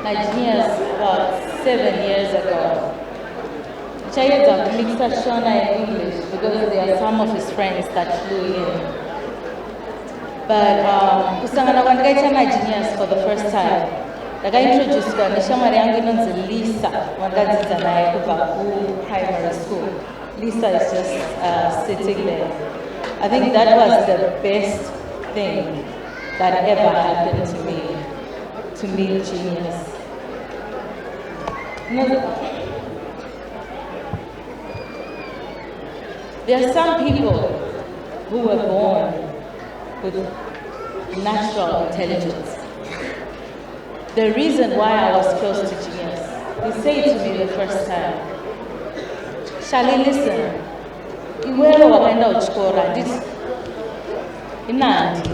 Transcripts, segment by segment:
Nigerians about 7 years ago. Chayedza mixed Shona in English because there are some of his friends that flew in. But kusangana kwandikaita Nigerians for the first time. Ndakaintroduced neshamwari yangu inonzi Lisa wandadzidza naye kubva primary school. Lisa is just sitting there. I think that was the best thing that ever happened to me, to meet genius. There are some people who were born with natural intelligence. The reason why I was close to genius, he said to me the first time, Shall listen? Iwelo wakaenda uchikora, nditi inandi.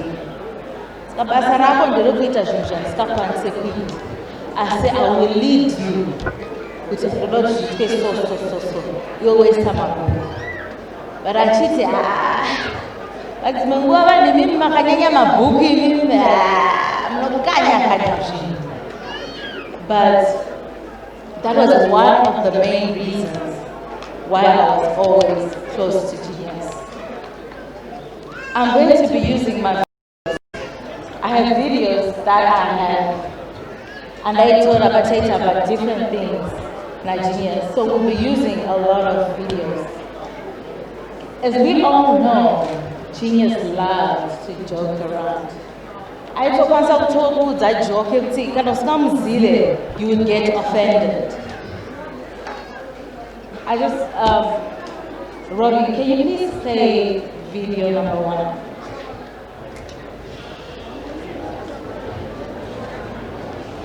Basa rako nderokuita zvinhu zvandisingakwanise kuita. Asi I will lead you kuti unoda zviitwe so. Iwe waisa mabhuku. But achiti vadzimwe nguva vanhu imimi makanyanya mabhuku imimi munokanya zvinhu. But that was one of the main reasons why I was always close to genius. I'm going to be using my videos. I have videos that I have, and I told about different things like genius. So we'll be using a lot of videos. As we all know, genius loves to joke around. I told myself, you would get offended. I just, Robbie, can you please play video number 1?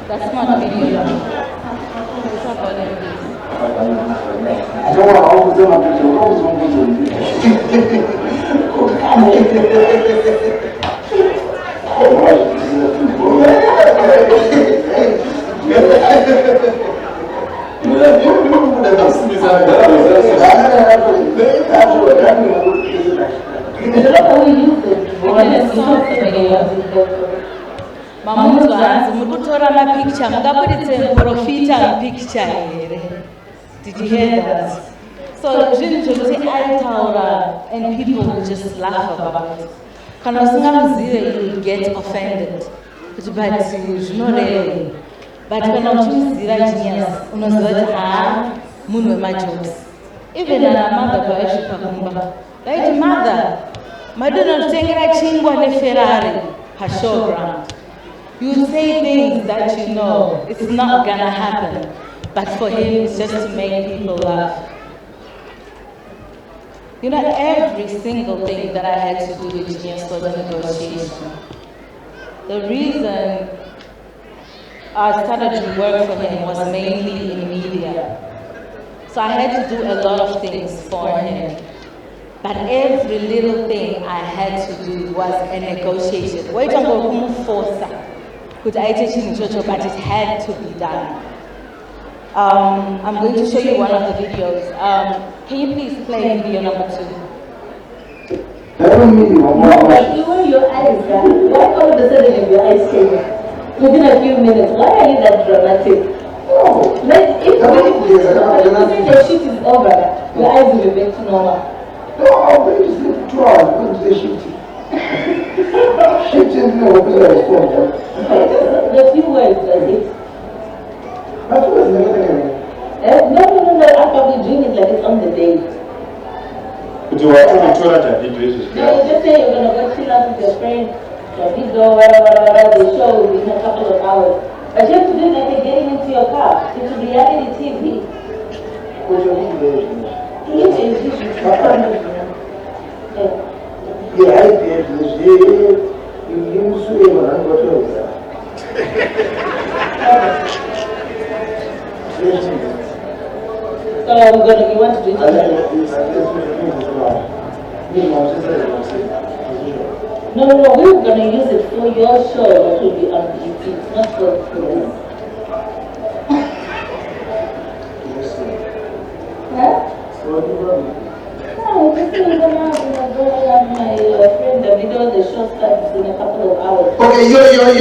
That's not video number 1. It's not volume, please. I don't want to always do my video. Mamunzo hanzi mukutora mapicture mungabuditse profita picture here. Did you hear that? So zvinhu zvokuti aitaura and people will just laugh about it. Kana usingamuzive you will get offended. But zvinoreva. But kana uchimuziva genius unoziva kuti munhu wemajokes. Even ana mother paisvika kumba. Right, mother, madonotengera chingwa neFerrari pashowground. You say things that you know it's not gonna happen, but for him it's just to make people laugh. You know, every single thing that I had to do with genius was a negotiation. The reason I started to work for him was mainly in media. So I had to do a lot of things for him. But every little thing I had to do was a negotiation. Wait until but it had to be done. I'm going to show you one of the videos. Can you please play video number 2? But even your eyes, why all of a sudden your eyes change? Within a few minutes, why are you that dramatic? No. Like, if the shit is over, your eyes will be back to normal. No, I'm going to sleep 2 hours because they're shifting. Shifting, no, because I respond. The few words, that's it. My phone is never going No, after we drink it like it's on the day. But you are only 200 degrees. No, you just say you're going to go chill out with your friend, video, whatever, the show in a couple of hours. But you have to do it like you're getting into your car. It's reality TV. What's your name? Yeah, I did this year. You say when I'm going to So you want to do it? No, we're going to use it for your show that will be on BT. It's not for us. Huh? No, just we're going to go on my friend, the video, the show starts in a couple of hours. out. Okay, yo. Yes.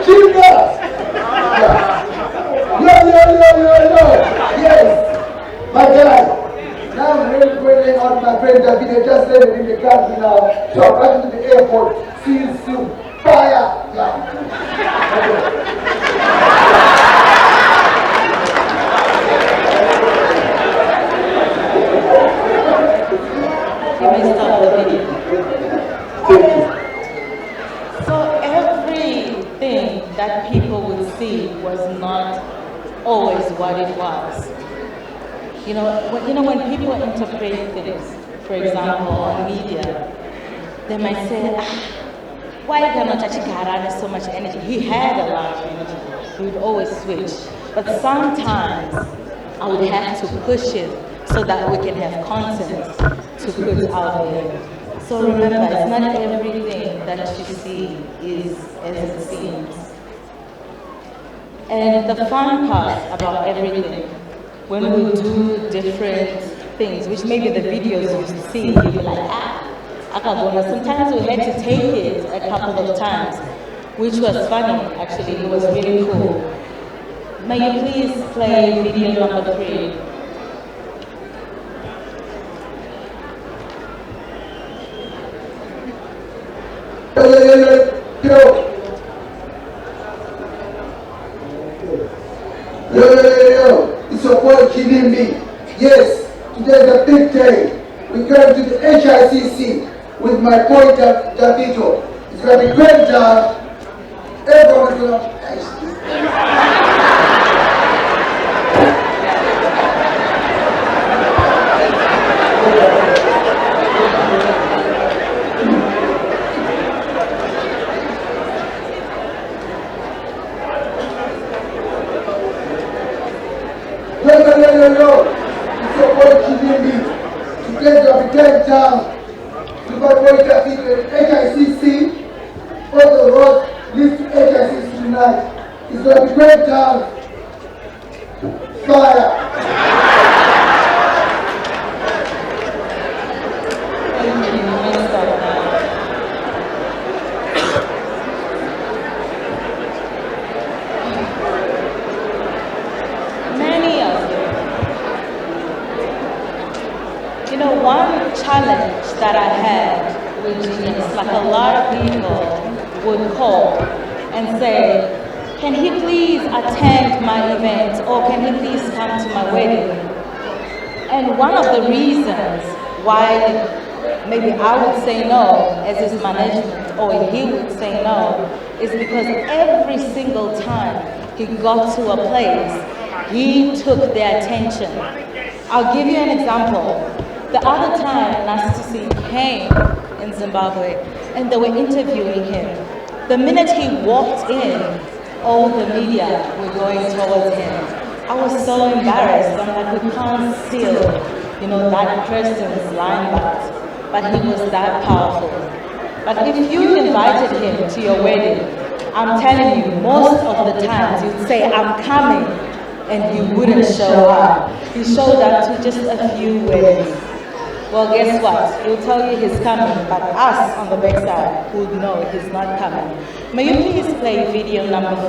Jesus. Yo. Yes. My God. Now I'm really bringing out my friend David. Just landed in the country now. So I'm back to the airport. See you soon. Fire. Yeah. You may stop the video. Thank you. So everything that people would see was not always what it was. When people interpret things, for example, on media, they might say, why cannot Chachikara so much energy? He had a lot of energy. He would always switch. But sometimes I would have to push it so that we can have content to put out there. So remember, it's not everything that you see is as it seems. And the fun part about everything, when we do different things, which maybe the videos you see, you'll be like, Akagona. Sometimes we had to take it a couple of times, which was funny, actually. It was really cool. May you please play video number 3? Yo. It's your boy Ginimbi. Yes, today's a big day. We come to the HICC with my boy Davito. It's going to be a great job. Everyone is going to... Yo. It's your boy Ginimbi. Today's going to be a great job. With my boy Davito at HICC. All the roads lead to HICC tonight. It's going to be a great job. Fire. One challenge that I had with Genius, like a lot of people would call and say, can he please attend my event, or can he please come to my wedding? And one of the reasons why maybe I would say no as his management, or he would say no, is because every single time he got to a place, he took their attention. I'll give you an example. The other time Nasty came in Zimbabwe and they were interviewing him. The minute he walked in, all the media were going towards him. I was so embarrassed. I'm like, we can't steal, that person's limelight. But he was that powerful. But if you invited him to your wedding, I'm telling you, most of the times you'd say, I'm coming, and he wouldn't show up. He showed up to just a few weddings. Well, guess what? He'll tell you he's coming, but us on the backside would know he's not coming. May you please play video number 4?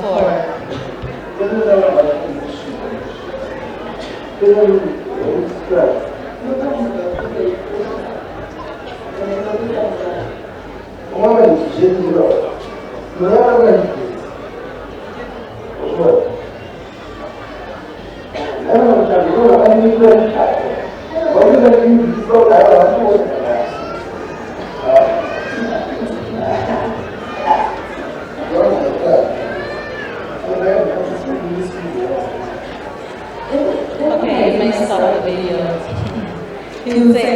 Okay, you may stop the video. He'll say,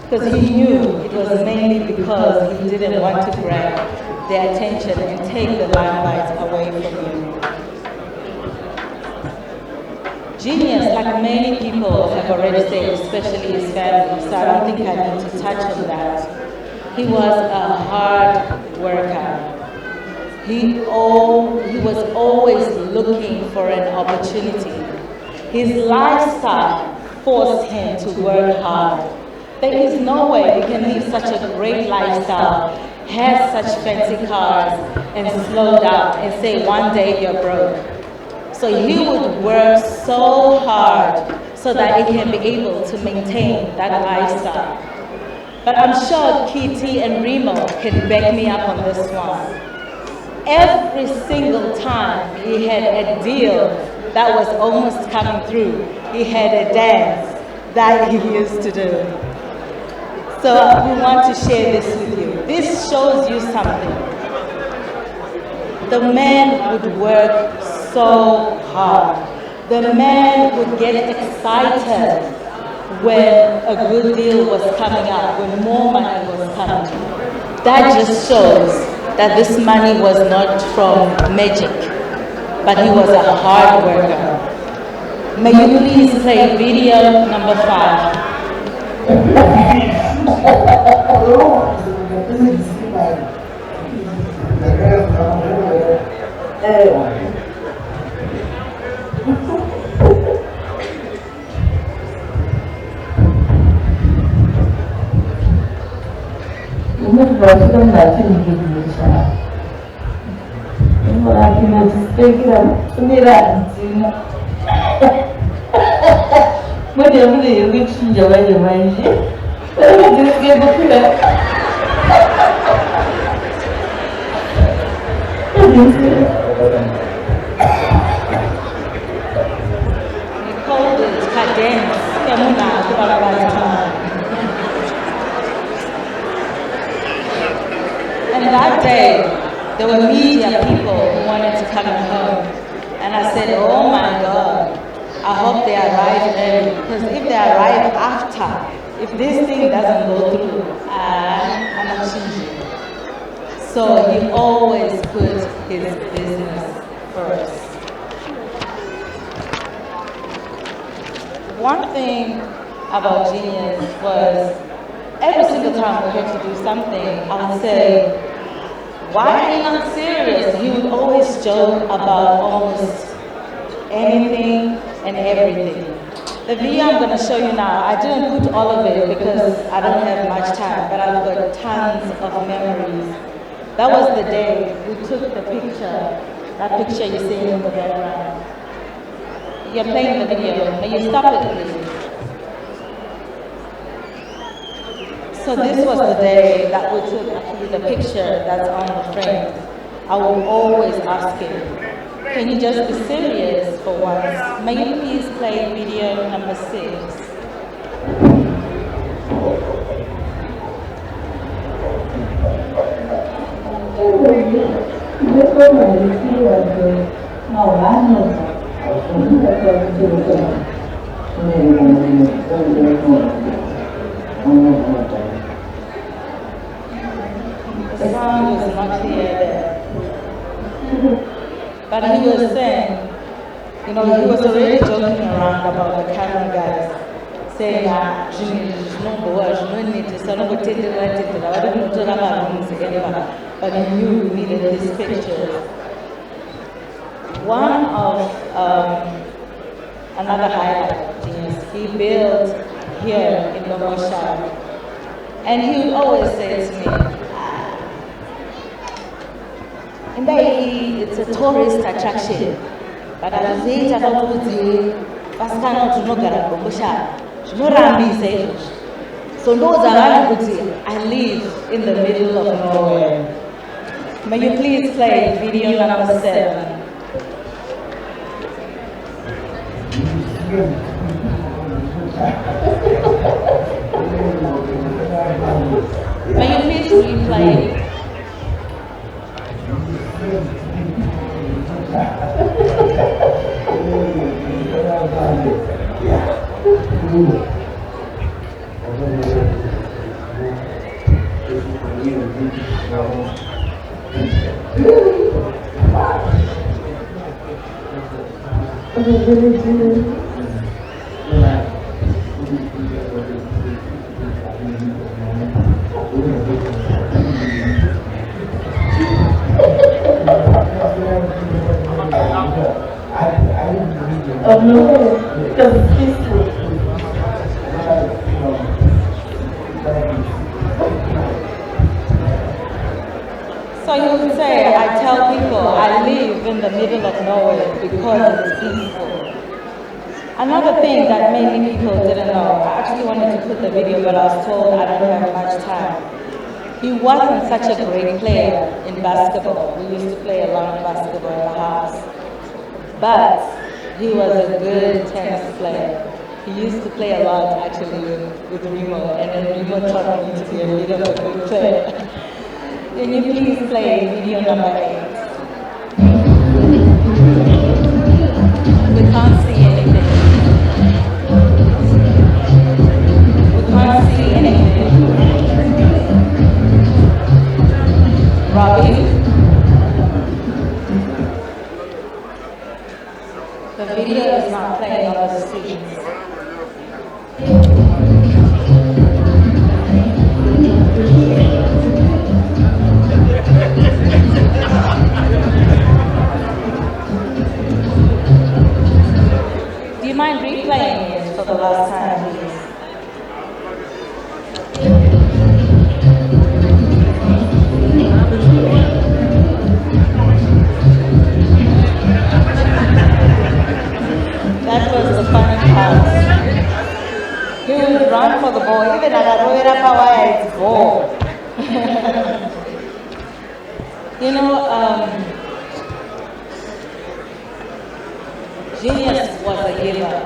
because he knew it was mainly because he didn't want to grab their attention and take the limelight away from you. Genius, like many people have already said, especially his family, so I don't think I need to touch on that. He was a hard worker. He was always looking for an opportunity His lifestyle forced him to work hard. There is no way you can live such a great lifestyle, have such fancy cars, and slow down and say one day you're broke. So he would work so hard so that he can be able to maintain that lifestyle. But I'm sure Kitty and Remo can back me up on this one. Every single time he had a deal that was almost coming through, he had a dance that he used to do. So we want to share this with you. This shows you something. The man would work so hard. The man would get excited when a good deal was coming up, when more money was coming. That just shows that this money was not from magic, but he was a hard worker. May you please play video number 5. And that day, there were media people who wanted to come home. And I said, oh my God, I hope they arrive early. Because if they arrive after, if this thing doesn't go through, I'm not changing. So he always put his business first. One thing about Genius was every single time we had to do something, I would say, why are you not serious? He would always joke about almost anything and everything. The video I'm going to show you now, I didn't put all of it because I don't have much time, but I've got tons of memories. That was the day we took the picture, that picture you see in the background. You're playing the video. May you stop it, please? So this was the day that we took actually the picture that's on the frame. I will always ask him, can you just be serious for once? May you please play video number 6? The sound was not clear there. But he was saying, you know, he was already joking around about the camera guys, saying, but he knew we needed these pictures. One of another highlight, Genius, he built here in Noncommercial. And he would always say to me, it's a tourist attraction, but I say about so those I live in the middle of nowhere. May you please play video number 7? May you please replay it? move because it's peaceful. So you would say, I tell people I live in the middle of nowhere because it's peaceful. Another thing that many people didn't know, I actually wanted to put the video, but I was told I don't have much time. He wasn't such a great player in basketball. We used to play a lot of basketball in the house. But he was a good tennis player. He used to play a lot actually with Remo, and then Remo taught me to be a bit of a good player. Can you please play video number 8? We can't see anything. We can't see anything. Robbie? The video is not playing on the screen. Do you mind replaying it for the last time, please? That was the funny part. He would run for the ball, even at a royal power, it's ball. You know, Genius was a giver.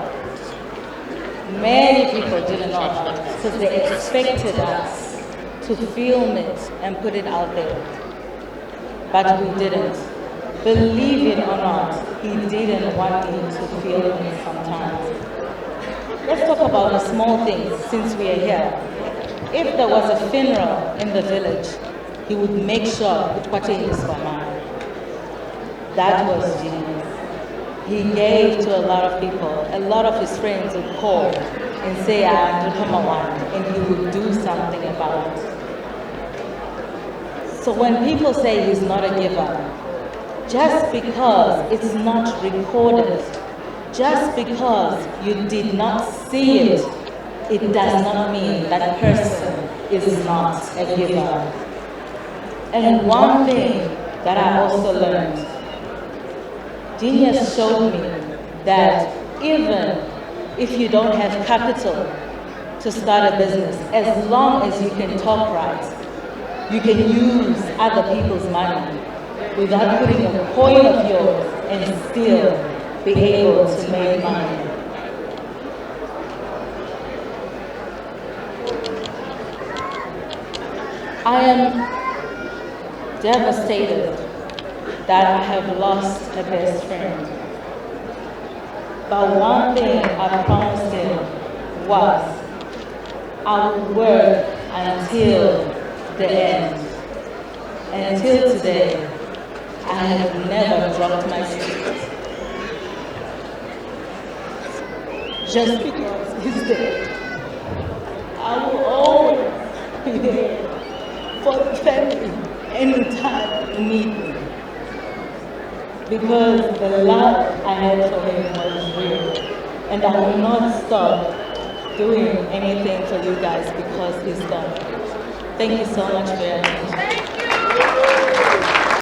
Many people didn't know about it because they expected us to film it and put it out there. But we didn't. Believe it or not, he didn't want me to film him sometimes. Let's talk about the small things since we are here. If there was a funeral in the village, he would make sure it was his mama. That was genius. He gave to a lot of people. A lot of his friends would call and say, I'm one, and he would do something about it. So when people say he's not a giver, just because it's not recorded, just because you did not see it, it does not mean that person is not a giver. And one thing that I also learned, Genius showed me that even if you don't have capital to start a business, as long as you can talk right, you can use other people's money without putting a coin of yours and still be able to make money. I am devastated that I have lost a best friend. But one thing I promised him was I would work until the end. And until today, I have never dropped my spirit. Just because he's dead, I will always be there for the family anytime you need me. Because the love I had for him was real. And I will not stop doing anything for you guys because he's gone. Thank you so much for your